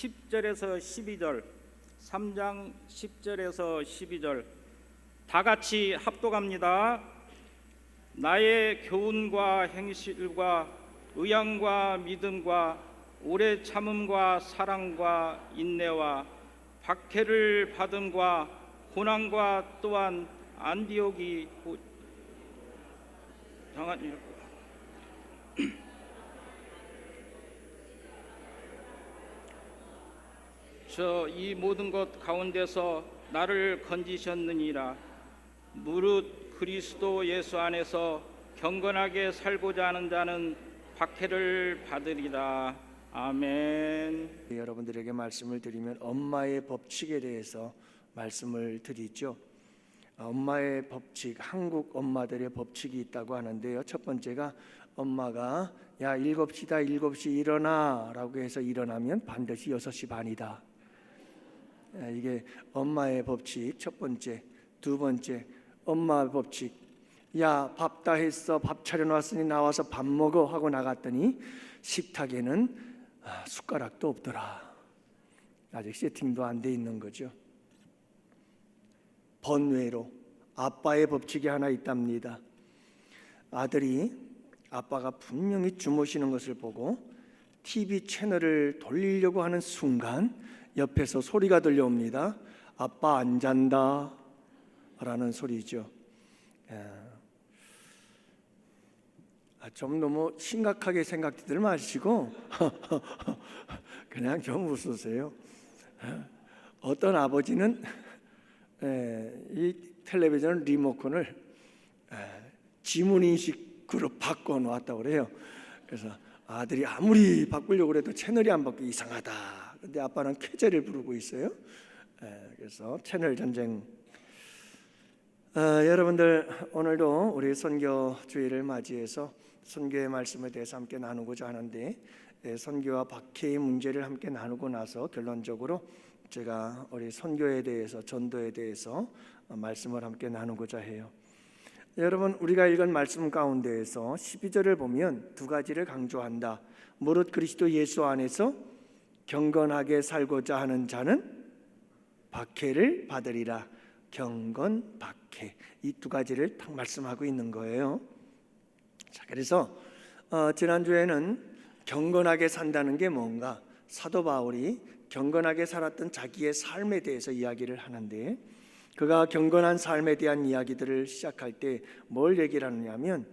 10절에서 12절, 3장 10절에서 12절 다 같이 합독합니다. 나의 교훈과 행실과 의향과 믿음과 오래 참음과 사랑과 인내와 박해를 받음과 고난과 또한 안디옥이 당한 이 모든 것 가운데서 나를 건지셨느니라. 무릇 그리스도 예수 안에서 경건하게 살고자 하는 자는 박해를 받으리라. 아멘. 여러분들에게 말씀을 드리면 엄마의 법칙에 대해서 말씀을 드리죠. 엄마의 법칙, 한국 엄마들의 법칙이 있다고 하는데요. 첫 번째가 엄마가 야 7시다 7시 일어나 라고 해서 일어나면 반드시 6시 반이다. 이게 엄마의 법칙 첫 번째. 두 번째, 엄마의 법칙, 야 밥 다 했어, 밥 차려놨으니 나와서 밥 먹어 하고 나갔더니 식탁에는 숟가락도 없더라. 아직 세팅도 안 돼 있는 거죠. 번외로 아빠의 법칙이 하나 있답니다. 아들이 아빠가 분명히 주무시는 것을 보고 TV 채널을 돌리려고 하는 순간 옆에서 소리가 들려옵니다. 아빠 안 잔다 라는 소리죠. 좀 너무 심각하게 생각들 마시고 그냥 좀 웃으세요. 어떤 아버지는 이 텔레비전 리모컨을 지문인식으로 바꿔놓았다고 그래요. 그래서 아들이 아무리 바꾸려고 해도 채널이 안 바뀌고 이상하다. 근데 아빠는 쾌재를 부르고 있어요. 그래서 채널 전쟁. 여러분들 오늘도 우리 선교 주일을 맞이해서 선교의 말씀에 대해서 함께 나누고자 하는데 선교와 박해의 문제를 함께 나누고 나서 결론적으로 제가 우리 선교에 대해서 전도에 대해서 말씀을 함께 나누고자 해요. 여러분 우리가 읽은 말씀 가운데에서 12절을 보면 두 가지를 강조한다. 무릇 그리스도 예수 안에서 경건하게 살고자 하는 자는 박해를 받으리라. 경건, 박해 이 두 가지를 딱 말씀하고 있는 거예요. 자, 그래서 지난주에는 경건하게 산다는 게 뭔가 사도 바울이 경건하게 살았던 자기의 삶에 대해서 이야기를 하는데 그가 경건한 삶에 대한 이야기들을 시작할 때 뭘 얘기를 하느냐면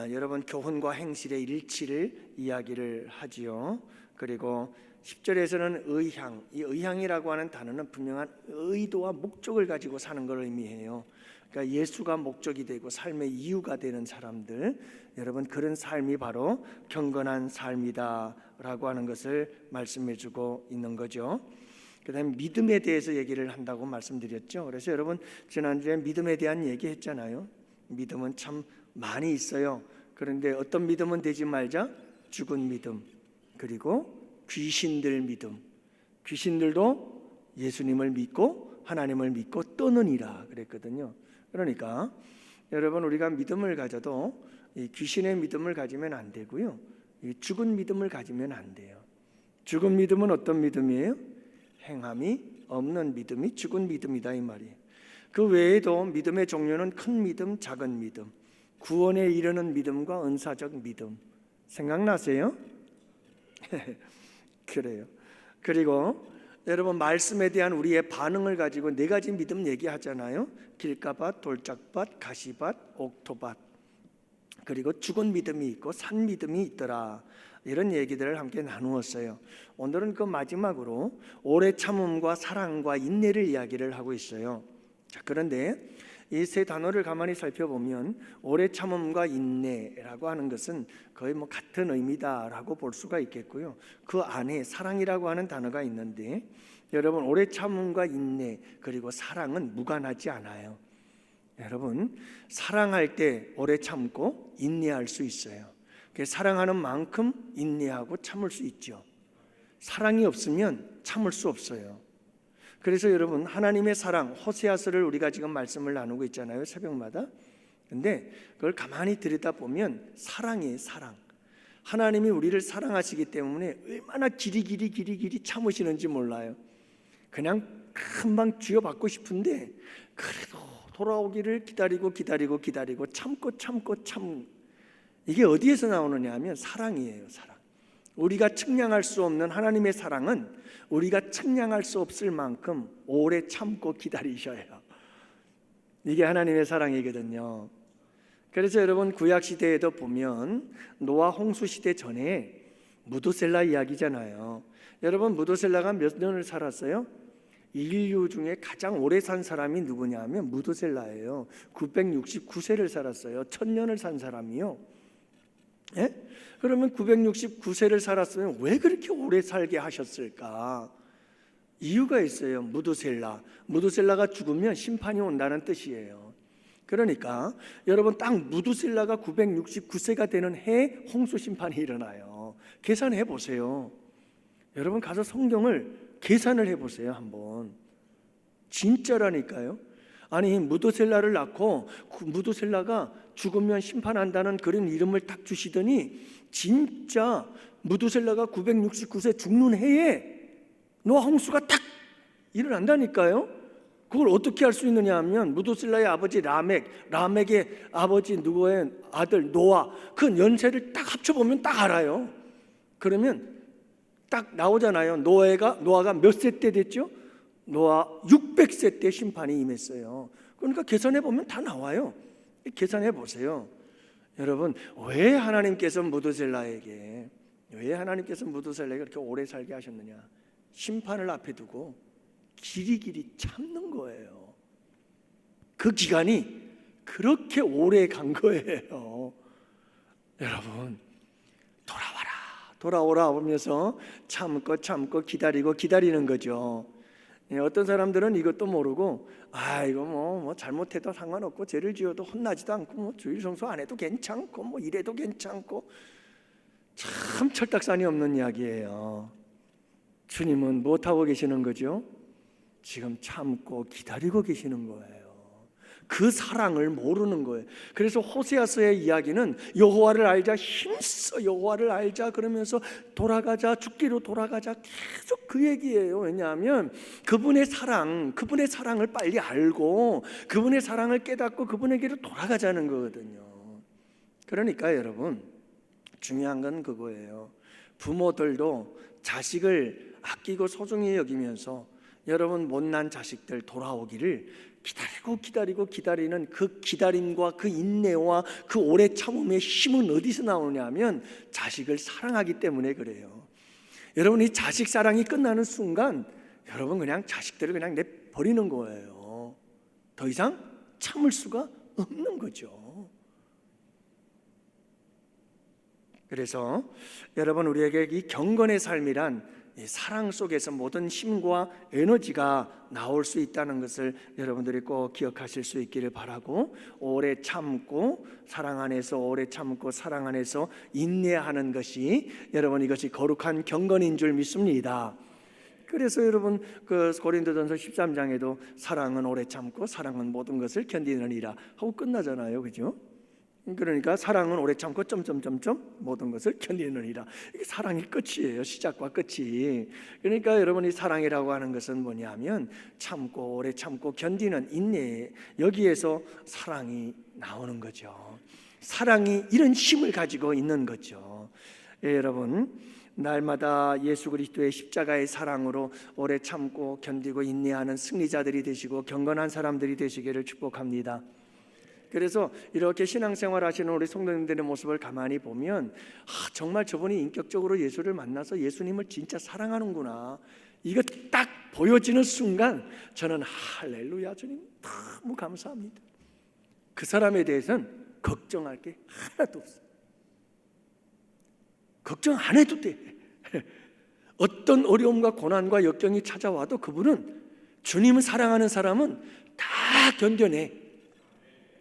여러분 교훈과 행실의 일치를 이야기를 하지요. 그리고 10절에서는 의향, 이 의향이라고 하는 단어는 분명한 의도와 목적을 가지고 사는 걸 의미해요. 그러니까 예수가 목적이 되고 삶의 이유가 되는 사람들, 여러분 그런 삶이 바로 경건한 삶이다라고 하는 것을 말씀해주고 있는 거죠. 그다음에 믿음에 대해서 얘기를 한다고 말씀드렸죠. 그래서 여러분 지난주에 믿음에 대한 얘기했잖아요. 믿음은 참 많이 있어요. 그런데 어떤 믿음은 되지 말자? 죽은 믿음, 그리고 귀신들 믿음. 귀신들도 예수님을 믿고 하나님을 믿고 떠느니라 그랬거든요. 그러니까 여러분 우리가 믿음을 가져도 이 귀신의 믿음을 가지면 안 되고요. 이 죽은 믿음을 가지면 안 돼요. 죽은 믿음은 어떤 믿음이에요? 행함이 없는 믿음이 죽은 믿음이다 이 말이에요. 그 외에도 믿음의 종류는 큰 믿음, 작은 믿음, 구원에 이르는 믿음과 은사적 믿음. 생각나세요? 그래요. 그리고 여러분 말씀에 대한 우리의 반응을 가지고 네 가지 믿음 얘기하잖아요. 길가밭, 돌짝밭, 가시밭, 옥토밭. 그리고 죽은 믿음이 있고 산 믿음이 있더라. 이런 얘기들을 함께 나누었어요. 오늘은 그 마지막으로 오래 참음과 사랑과 인내를 이야기를 하고 있어요. 자, 그런데 이 세 단어를 가만히 살펴보면 오래 참음과 인내라고 하는 것은 거의 같은 의미다라고 볼 수가 있겠고요. 그 안에 사랑이라고 하는 단어가 있는데 여러분 오래 참음과 인내 그리고 사랑은 무관하지 않아요. 여러분 사랑할 때 오래 참고 인내할 수 있어요. 사랑하는 만큼 인내하고 참을 수 있죠. 사랑이 없으면 참을 수 없어요. 그래서 여러분 하나님의 사랑 호세아서를 우리가 지금 말씀을 나누고 있잖아요, 새벽마다. 근데 그걸 가만히 들여다보면 사랑이에요. 사랑. 하나님이 우리를 사랑하시기 때문에 얼마나 길이 참으시는지 몰라요. 그냥 금방 쥐어받고 싶은데 그래도 돌아오기를 기다리고 참고 이게 어디에서 나오느냐 하면 사랑이에요. 사랑. 우리가 측량할 수 없는 하나님의 사랑은 우리가 측량할 수 없을 만큼 오래 참고 기다리셔요. 이게 하나님의 사랑이거든요. 그래서 여러분 구약 시대에도 보면 노아 홍수 시대 전에 무두셀라 이야기잖아요. 여러분 무두셀라가 몇 년을 살았어요? 인류 중에 가장 오래 산 사람이 누구냐 하면 무두셀라예요. 969세를 살았어요. 1000년을 산 사람이요. 예? 그러면 969세를 살았으면 왜 그렇게 오래 살게 하셨을까? 이유가 있어요. 무두셀라가 죽으면 심판이 온다는 뜻이에요. 그러니까 여러분 딱 무두셀라가 969세가 되는 해에 홍수 심판이 일어나요. 계산해 보세요. 여러분 가서 성경을 계산을 해 보세요. 한번. 진짜라니까요. 아니 무두셀라를 낳고 무두셀라가 죽으면 심판한다는 그런 이름을 딱 주시더니 진짜 무두셀라가 969세 죽는 해에 노아 홍수가 딱 일어난다니까요. 그걸 어떻게 할 수 있느냐 하면 무두셀라의 아버지 라멕의 아버지 누구의 아들 노아 그 연세를 딱 합쳐보면 딱 알아요. 그러면 딱 나오잖아요. 노아가 몇 세 때 됐죠? 노아 600세 때 심판이 임했어요. 그러니까 계산해보면 다 나와요. 계산해보세요. 여러분 왜 하나님께서 무두셀라에게 그렇게 오래 살게 하셨느냐? 심판을 앞에 두고 길이 참는 거예요. 그 기간이 그렇게 오래 간 거예요. 여러분 돌아오라 하면서 참고 기다리는 거죠. 어떤 사람들은 이것도 모르고 이거 뭐 잘못해도 상관없고 죄를 지어도 혼나지도 않고 뭐 주일 성수 안 해도 괜찮고 뭐 이래도 괜찮고 참 철딱선이 없는 이야기예요. 주님은 무엇하고 계시는 거죠? 지금 참고 기다리고 계시는 거예요. 그 사랑을 모르는 거예요. 그래서 호세아서의 이야기는 여호와를 알자, 힘써 여호와를 알자 그러면서 죽기로 돌아가자 계속 그 얘기예요. 왜냐하면 그분의 사랑을 빨리 알고 그분의 사랑을 깨닫고 그분에게로 돌아가자는 거거든요. 그러니까 여러분 중요한 건 그거예요. 부모들도 자식을 아끼고 소중히 여기면서 여러분 못난 자식들 돌아오기를 기다리고 기다리는 그 기다림과 그 인내와 그 오래 참음의 힘은 어디서 나오냐 하면 자식을 사랑하기 때문에 그래요. 여러분 이 자식 사랑이 끝나는 순간 여러분 그냥 자식들을 그냥 내버리는 거예요. 더 이상 참을 수가 없는 거죠. 그래서 여러분 우리에게 이 경건의 삶이란 이 사랑 속에서 모든 힘과 에너지가 나올 수 있다는 것을 여러분들이 꼭 기억하실 수 있기를 바라고 오래 참고 사랑 안에서 인내하는 것이 여러분 이것이 거룩한 경건인 줄 믿습니다. 그래서 여러분 그 고린도전서 13장에도 사랑은 오래 참고 사랑은 모든 것을 견디느니라 하고 끝나잖아요. 그죠? 그러니까 사랑은 오래 참고 모든 것을 견디느니라. 이게 사랑이 끝이에요. 시작과 끝이. 그러니까 여러분이 사랑이라고 하는 것은 뭐냐면 참고 오래 참고 견디는 인내, 여기에서 사랑이 나오는 거죠. 사랑이 이런 힘을 가지고 있는 거죠. 여러분 날마다 예수 그리스도의 십자가의 사랑으로 오래 참고 견디고 인내하는 승리자들이 되시고 경건한 사람들이 되시기를 축복합니다. 그래서 이렇게 신앙생활 하시는 우리 성도님들의 모습을 가만히 보면 정말 저분이 인격적으로 예수를 만나서 예수님을 진짜 사랑하는구나, 이거 딱 보여지는 순간 저는 할렐루야 주님 너무 감사합니다. 그 사람에 대해서는 걱정할 게 하나도 없어요. 걱정 안 해도 돼. 어떤 어려움과 고난과 역경이 찾아와도 그분은, 주님을 사랑하는 사람은 다 견뎌내,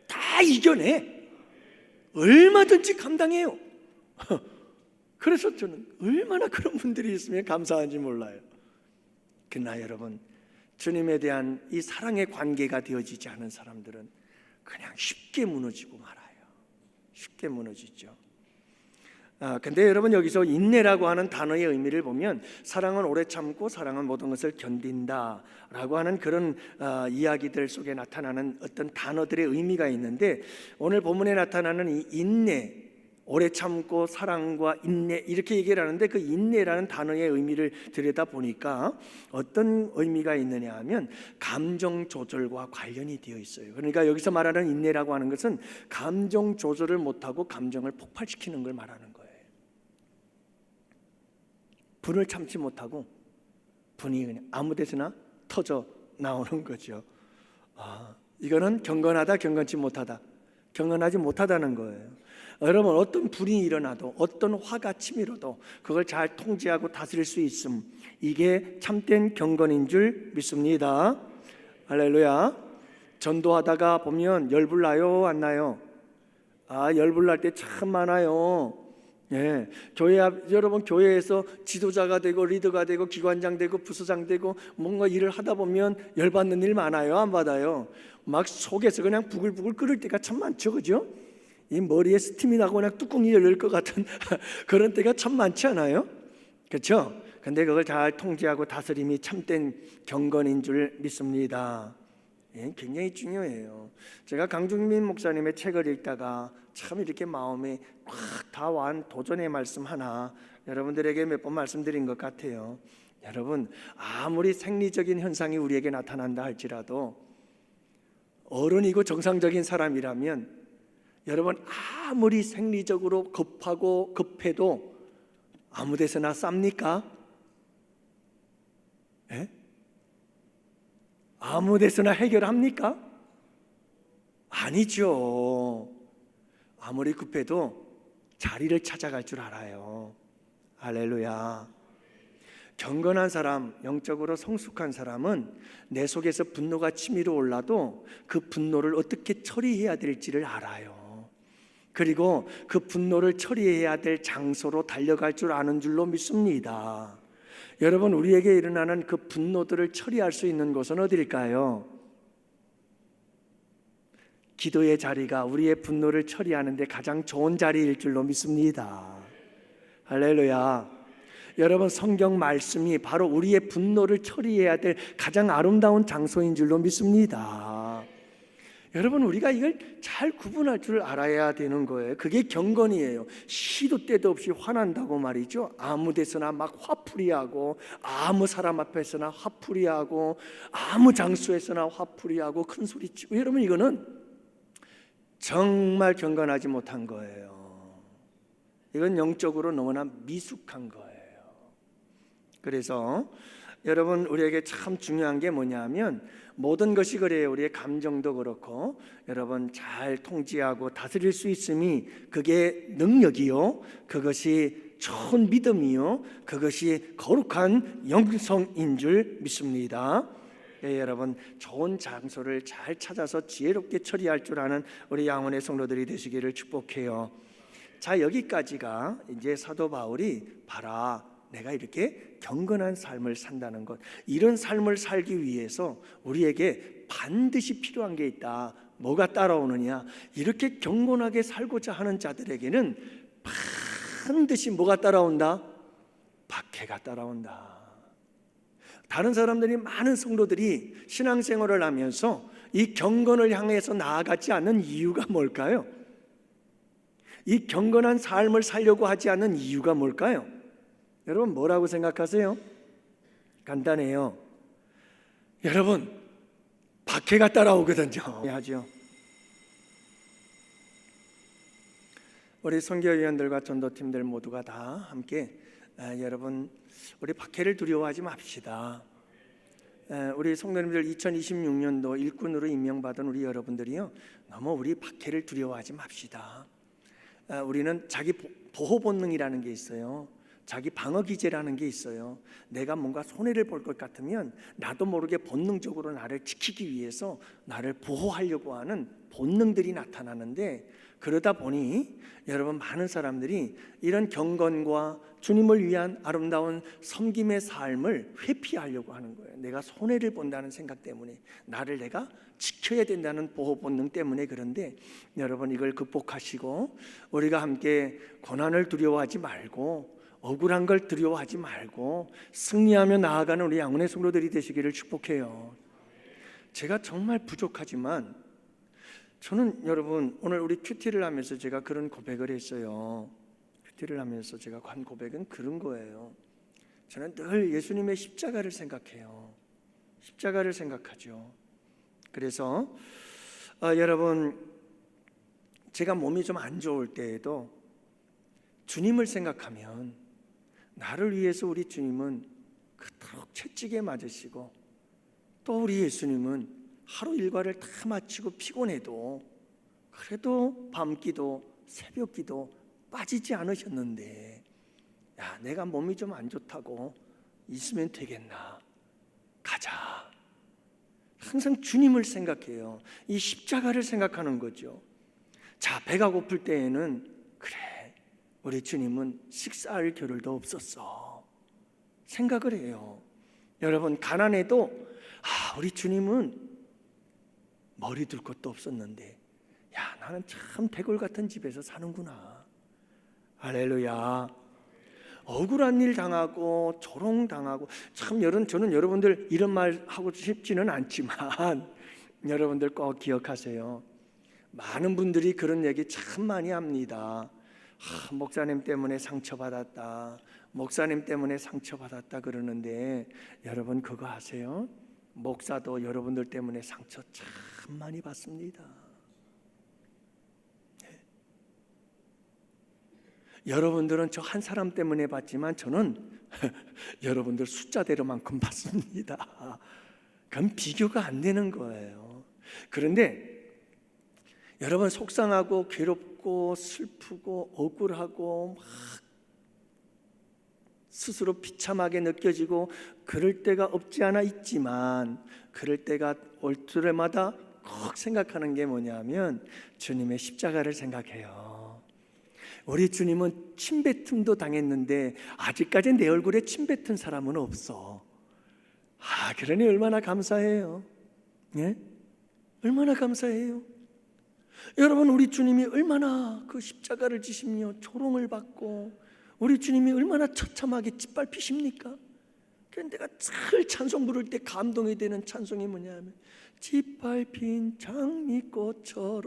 다 이겨내, 얼마든지 감당해요. 그래서 저는 얼마나 그런 분들이 있으면 감사한지 몰라요. 그러나 여러분, 주님에 대한 이 사랑의 관계가 되어지지 않은 사람들은 그냥 쉽게 무너지고 말아요. 쉽게 무너지죠. 근데 여러분 여기서 인내라고 하는 단어의 의미를 보면 사랑은 오래 참고 사랑은 모든 것을 견딘다라고 하는 그런 이야기들 속에 나타나는 어떤 단어들의 의미가 있는데, 오늘 본문에 나타나는 이 인내, 오래 참고 사랑과 인내 이렇게 얘기를 하는데, 그 인내라는 단어의 의미를 들여다 보니까 어떤 의미가 있느냐 하면 감정 조절과 관련이 되어 있어요. 그러니까 여기서 말하는 인내라고 하는 것은 감정 조절을 못하고 감정을 폭발시키는 걸 말하는 거예요. 분을 참지 못하고 분이 그냥 아무 데서나 터져 나오는 거죠. 이거는 경건하다, 경건치 못하다, 경건하지 못하다는 거예요. 여러분, 어떤 불이 일어나도 어떤 화가 치밀어도 그걸 잘 통제하고 다스릴 수 있음, 이게 참된 경건인 줄 믿습니다. 할렐루야. 전도하다가 보면 열불 나요, 안 나요? 열불 날 때 참 많아요. 예, 여러분 교회에서 지도자가 되고 리더가 되고 기관장 되고 부서장 되고 뭔가 일을 하다 보면 열받는 일 많아요, 안 받아요? 막 속에서 그냥 부글부글 끓을 때가 참 많죠, 그죠? 이 머리에 스팀이 나고 그냥 뚜껑이 열릴 것 같은 그런 때가 참 많지 않아요? 그렇죠? 근데 그걸 잘 통제하고 다스림이 참된 경건인 줄 믿습니다. 굉장히 중요해요. 제가 강중민 목사님의 책을 읽다가 참 이렇게 마음에 확 다완 도전의 말씀 하나 여러분들에게 몇 번 말씀드린 것 같아요. 여러분, 아무리 생리적인 현상이 우리에게 나타난다 할지라도 어른이고 정상적인 사람이라면 여러분, 아무리 생리적으로 급하고 급해도 아무 데서나 쌉니까? 예? 아무 데서나 해결합니까? 아니죠. 아무리 급해도 자리를 찾아갈 줄 알아요. 할렐루야. 경건한 사람, 영적으로 성숙한 사람은 내 속에서 분노가 치밀어 올라도 그 분노를 어떻게 처리해야 될지를 알아요. 그리고 그 분노를 처리해야 될 장소로 달려갈 줄 아는 줄로 믿습니다. 여러분, 우리에게 일어나는 그 분노들을 처리할 수 있는 곳은 어디일까요? 기도의 자리가 우리의 분노를 처리하는 데 가장 좋은 자리일 줄로 믿습니다. 할렐루야. 여러분, 성경 말씀이 바로 우리의 분노를 처리해야 될 가장 아름다운 장소인 줄로 믿습니다. 여러분, 우리가 이걸 잘 구분할 줄 알아야 되는 거예요. 그게 경건이에요. 시도 때도 없이 화난다고 말이죠. 아무 데서나 막 화풀이하고, 아무 사람 앞에서나 화풀이하고, 아무 장소에서나 화풀이하고 큰 소리치고, 여러분, 이거는 정말 경건하지 못한 거예요. 이건 영적으로 너무나 미숙한 거예요. 그래서 여러분, 우리에게 참 중요한 게 뭐냐면 모든 것이 그래요. 우리의 감정도 그렇고 여러분 잘 통제하고 다스릴 수 있음이 그게 능력이요, 그것이 좋은 믿음이요, 그것이 거룩한 영성인 줄 믿습니다. 여러분, 좋은 장소를 잘 찾아서 지혜롭게 처리할 줄 아는 우리 양원의 성도들이 되시기를 축복해요. 자, 여기까지가 이제 사도 바울이 봐라, 내가 이렇게 경건한 삶을 산다는 것, 이런 삶을 살기 위해서 우리에게 반드시 필요한 게 있다. 뭐가 따라오느냐? 이렇게 경건하게 살고자 하는 자들에게는 반드시 뭐가 따라온다? 박해가 따라온다. 다른 사람들이, 많은 성도들이 신앙생활을 하면서 이 경건을 향해서 나아가지 않는 이유가 뭘까요? 이 경건한 삶을 살려고 하지 않는 이유가 뭘까요? 여러분, 뭐라고 생각하세요? 간단해요. 여러분, 박해가 따라오거든요. 하죠. 우리 선교위원들과 전도팀들 모두가 다 함께 여러분, 우리 박해를 두려워하지 맙시다. 우리 성도님들 2026년도 일꾼으로 임명받은 우리 여러분들이요, 너무 우리 박해를 두려워하지 맙시다. 우리는 자기 보호 본능이라는 게 있어요. 자기 방어 기제라는 게 있어요. 내가 뭔가 손해를 볼 것 같으면 나도 모르게 본능적으로 나를 지키기 위해서 나를 보호하려고 하는 본능들이 나타나는데, 그러다 보니 여러분, 많은 사람들이 이런 경건과 주님을 위한 아름다운 섬김의 삶을 회피하려고 하는 거예요. 내가 손해를 본다는 생각 때문에, 나를 내가 지켜야 된다는 보호 본능 때문에. 그런데 여러분, 이걸 극복하시고 우리가 함께 고난을 두려워하지 말고, 억울한 걸 두려워하지 말고 승리하며 나아가는 우리 양훈의 성도들이 되시기를 축복해요. 제가 정말 부족하지만 저는 여러분, 오늘 우리 큐티를 하면서 제가 그런 고백을 했어요. 큐티를 하면서 제가 한 고백은 그런 거예요. 저는 늘 예수님의 십자가를 생각해요. 십자가를 생각하죠. 그래서 여러분, 제가 몸이 좀 안 좋을 때에도 주님을 생각하면, 나를 위해서 우리 주님은 그토록 채찍에 맞으시고, 또 우리 예수님은 하루 일과를 다 마치고 피곤해도 그래도 밤기도 새벽기도 빠지지 않으셨는데, 야, 내가 몸이 좀 안 좋다고 있으면 되겠나, 가자. 항상 주님을 생각해요. 이 십자가를 생각하는 거죠. 자, 배가 고플 때에는 그래, 우리 주님은 식사할 겨를도 없었어, 생각을 해요. 여러분, 가난해도 우리 주님은 머리 둘 것도 없었는데, 야, 나는 참 대골 같은 집에서 사는구나. 할렐루야. 억울한 일 당하고 조롱 당하고, 참 저는 여러분들 이런 말 하고 싶지는 않지만 여러분들 꼭 기억하세요. 많은 분들이 그런 얘기 참 많이 합니다. 목사님 때문에 상처받았다, 목사님 때문에 상처받았다 그러는데, 여러분 그거 아세요? 목사도 여러분들 때문에 상처 참 많이 받습니다. 여러분들은 저 한 사람 때문에 받지만 저는 여러분들 숫자대로만큼 받습니다. 그건 비교가 안 되는 거예요. 그런데 여러분, 속상하고 괴롭고 슬프고 억울하고 막 스스로 비참하게 느껴지고 그럴 때가 없지 않아 있지만, 그럴 때가 올 때마다 꼭 생각하는 게 뭐냐면 주님의 십자가를 생각해요. 우리 주님은 침뱉음도 당했는데 아직까지 내 얼굴에 침뱉은 사람은 없어. 그러니 얼마나 감사해요. 예? 얼마나 감사해요. 여러분, 우리 주님이 얼마나 그 십자가를 지시며 조롱을 받고, 우리 주님이 얼마나 처참하게 짓밟히십니까? 그런데 내가 늘 찬송 부를 때 감동이 되는 찬송이 뭐냐면 짓밟힌 장미꽃처럼,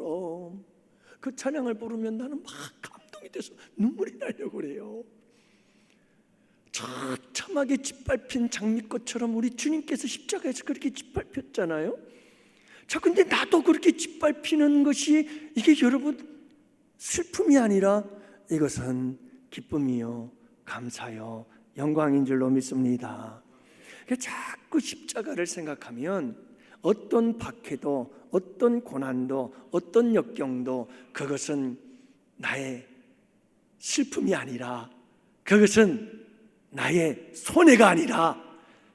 그 찬양을 부르면 나는 막 감동이 돼서 눈물이 나려고 그래요. 처참하게 짓밟힌 장미꽃처럼 우리 주님께서 십자가에서 그렇게 짓밟혔잖아요. 자, 근데 나도 그렇게 짓밟히는 것이, 이게 여러분 슬픔이 아니라 이것은 기쁨이요, 감사요, 영광인 줄로 믿습니다. 자꾸 십자가를 생각하면 어떤 박해도, 어떤 고난도, 어떤 역경도 그것은 나의 슬픔이 아니라, 그것은 나의 손해가 아니라,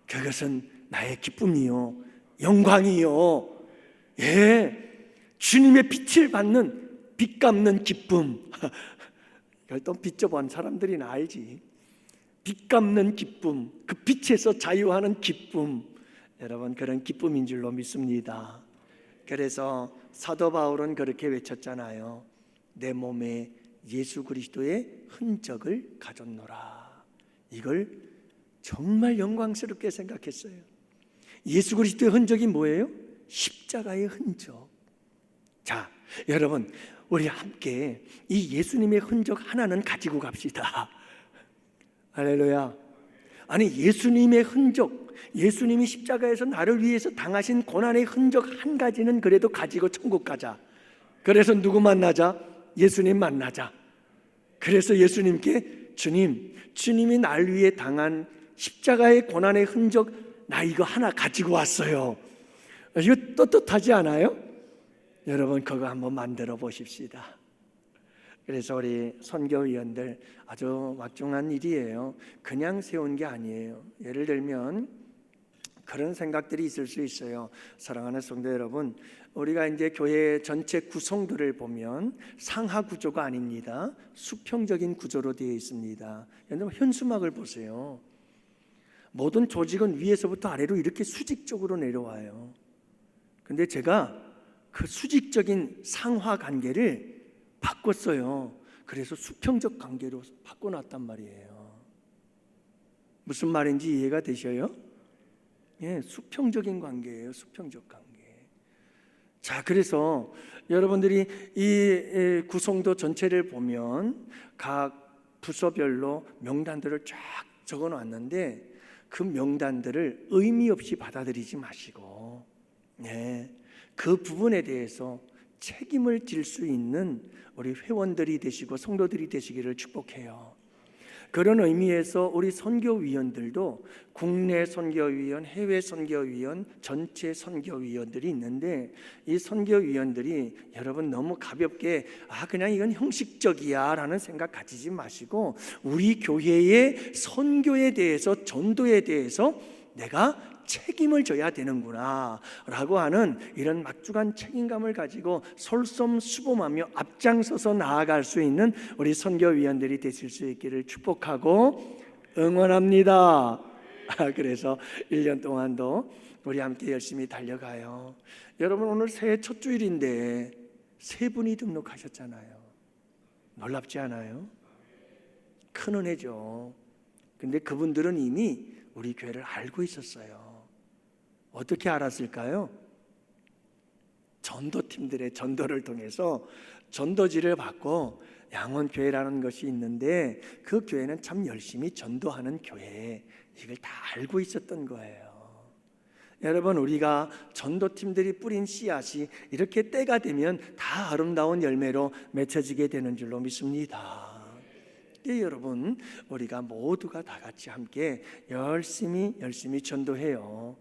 그것은 나의 기쁨이요, 영광이요. 예, 주님의 빛을 받는, 빛 갚는 기쁨. 이걸 또 빛 져본 사람들이나 알지. 빛 갚는 기쁨, 그 빛에서 자유하는 기쁨. 여러분, 그런 기쁨인 줄로 믿습니다. 그래서 사도 바울은 그렇게 외쳤잖아요. 내 몸에 예수 그리스도의 흔적을 가졌노라. 이걸 정말 영광스럽게 생각했어요. 예수 그리스도의 흔적이 뭐예요? 십자가의 흔적. 자, 여러분, 우리 함께 이 예수님의 흔적 하나는 가지고 갑시다. 할렐루야. 아니, 예수님의 흔적, 예수님이 십자가에서 나를 위해서 당하신 고난의 흔적 한 가지는 그래도 가지고 천국 가자. 그래서 누구 만나자? 예수님 만나자. 그래서 예수님께 주님이 날 위해 당한 십자가의 고난의 흔적, 나 이거 하나 가지고 왔어요. 이거 떳떳하지 않아요? 여러분, 그거 한번 만들어 보십시다. 그래서 우리 선교위원들 아주 막중한 일이에요. 그냥 세운 게 아니에요. 예를 들면 그런 생각들이 있을 수 있어요. 사랑하는 성도 여러분, 우리가 이제 교회 전체 구성들을 보면 상하 구조가 아닙니다. 수평적인 구조로 되어 있습니다. 여러분 현수막을 보세요. 모든 조직은 위에서부터 아래로 이렇게 수직적으로 내려와요. 근데 제가 그 수직적인 상하 관계를 바꿨어요. 그래서 수평적 관계로 바꿔놨단 말이에요. 무슨 말인지 이해가 되셔요? 예, 수평적인 관계예요. 수평적 관계. 자, 그래서 여러분들이 이 구성도 전체를 보면 각 부서별로 명단들을 쫙 적어놨는데 그 명단들을 의미 없이 받아들이지 마시고, 네, 그 부분에 대해서 책임을 질 수 있는 우리 회원들이 되시고 성도들이 되시기를 축복해요. 그런 의미에서 우리 선교위원들도 국내 선교위원, 해외 선교위원, 전체 선교위원들이 있는데 이 선교위원들이 여러분 너무 가볍게 그냥 이건 형식적이야 라는 생각 가지지 마시고 우리 교회의 선교에 대해서 전도에 대해서 내가 책임을 져야 되는구나 라고 하는 이런 막중한 책임감을 가지고 솔선수범하며 앞장서서 나아갈 수 있는 우리 선교위원들이 되실 수 있기를 축복하고 응원합니다. 그래서 1년 동안도 우리 함께 열심히 달려가요. 여러분 오늘 새해 첫 주일인데 세 분이 등록하셨잖아요. 놀랍지 않아요? 큰 은혜죠. 근데 그분들은 이미 우리 교회를 알고 있었어요. 어떻게 알았을까요? 전도팀들의 전도를 통해서 전도지를 받고 양원교회라는 것이 있는데 그 교회는 참 열심히 전도하는 교회, 이걸 다 알고 있었던 거예요. 여러분 우리가 전도팀들이 뿌린 씨앗이 이렇게 때가 되면 다 아름다운 열매로 맺혀지게 되는 줄로 믿습니다. 여러분 우리가 모두가 다 같이 함께 열심히 전도해요.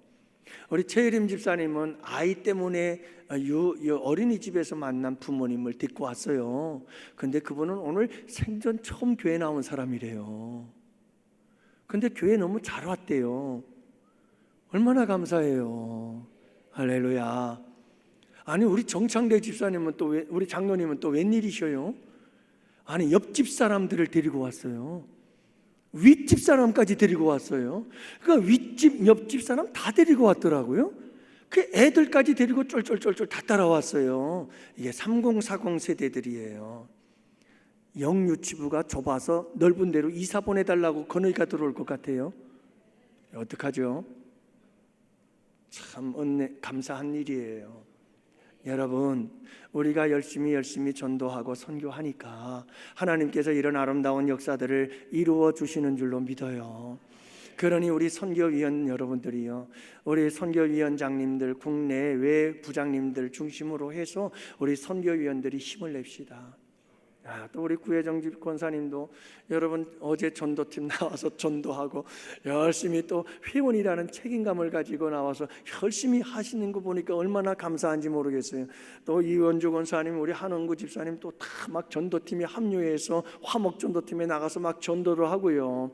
우리 최혜림 집사님은 아이 때문에 어린이집에서 만난 부모님을 데리고 왔어요. 근데 그분은 오늘 생전 처음 교회 나온 사람이래요. 근데 교회 너무 잘 왔대요. 얼마나 감사해요. 할렐루야. 아니 우리 정창대 집사님은 또 우리 장로님은 또 웬일이셔요? 아니 옆집 사람들을 데리고 왔어요. 윗집 사람까지 데리고 왔어요. 그러니까 윗집 옆집 사람 다 데리고 왔더라고요. 그 애들까지 데리고 쫄쫄쫄쫄 다 따라왔어요. 이게 3040 세대들이에요. 영유치부가 좁아서 넓은 데로 이사 보내달라고 건의가 들어올 것 같아요. 어떡하죠? 참 감사한 일이에요. 여러분 우리가 열심히 전도하고 선교하니까 하나님께서 이런 아름다운 역사들을 이루어 주시는 줄로 믿어요. 그러니 우리 선교위원 여러분들이요, 우리 선교위원장님들, 국내외 부장님들 중심으로 해서 우리 선교위원들이 힘을 냅시다. 또 우리 구혜정 권사님도 여러분 어제 전도팀 나와서 전도하고 열심히 또 회원이라는 책임감을 가지고 나와서 열심히 하시는 거 보니까 얼마나 감사한지 모르겠어요. 또 이원주 권사님, 우리 한원구 집사님 또 다 막 전도팀에 합류해서 화목 전도팀에 나가서 막 전도를 하고요.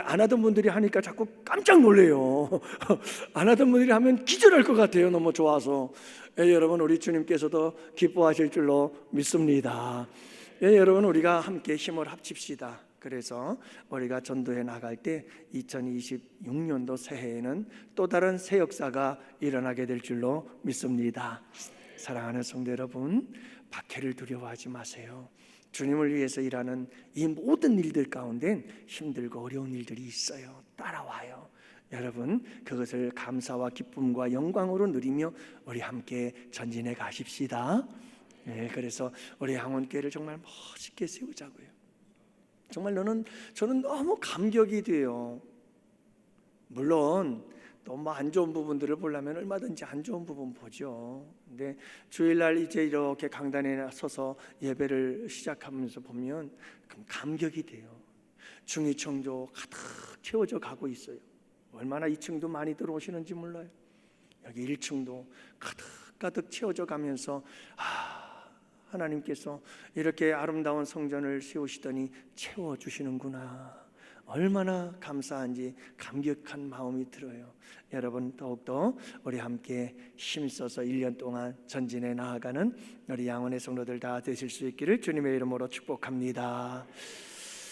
안 하던 분들이 하니까 자꾸 깜짝 놀래요. 안 하던 분들이 하면 기절할 것 같아요. 너무 좋아서. 여러분 우리 주님께서도 기뻐하실 줄로 믿습니다. 여러분 우리가 함께 힘을 합칩시다. 그래서 우리가 전도해 나갈 때 2026년도 새해에는 또 다른 새 역사가 일어나게 될 줄로 믿습니다. 사랑하는 성도 여러분, 박해를 두려워하지 마세요. 주님을 위해서 일하는 이 모든 일들 가운데 힘들고 어려운 일들이 있어요. 따라와요. 여러분 그것을 감사와 기쁨과 영광으로 누리며 우리 함께 전진해 가십시다. 그래서 우리 양원교회를 정말 멋있게 세우자고요. 정말 저는 너무 감격이 돼요. 물론 또 뭐 안 좋은 부분들을 보려면 얼마든지 안 좋은 부분 보죠. 근데 주일날 이제 이렇게 강단에 서서 예배를 시작하면서 보면 감격이 돼요. 중위청도 가득 채워져 가고 있어요. 얼마나 2층도 많이 들어오시는지 몰라요. 여기 1층도 가득 채워져 가면서 하나님께서 이렇게 아름다운 성전을 세우시더니 채워주시는구나. 얼마나 감사한지 감격한 마음이 들어요. 여러분 더욱더 우리 함께 힘써서 1년 동안 전진해 나아가는 우리 양원의 성도들 다 되실 수 있기를 주님의 이름으로 축복합니다.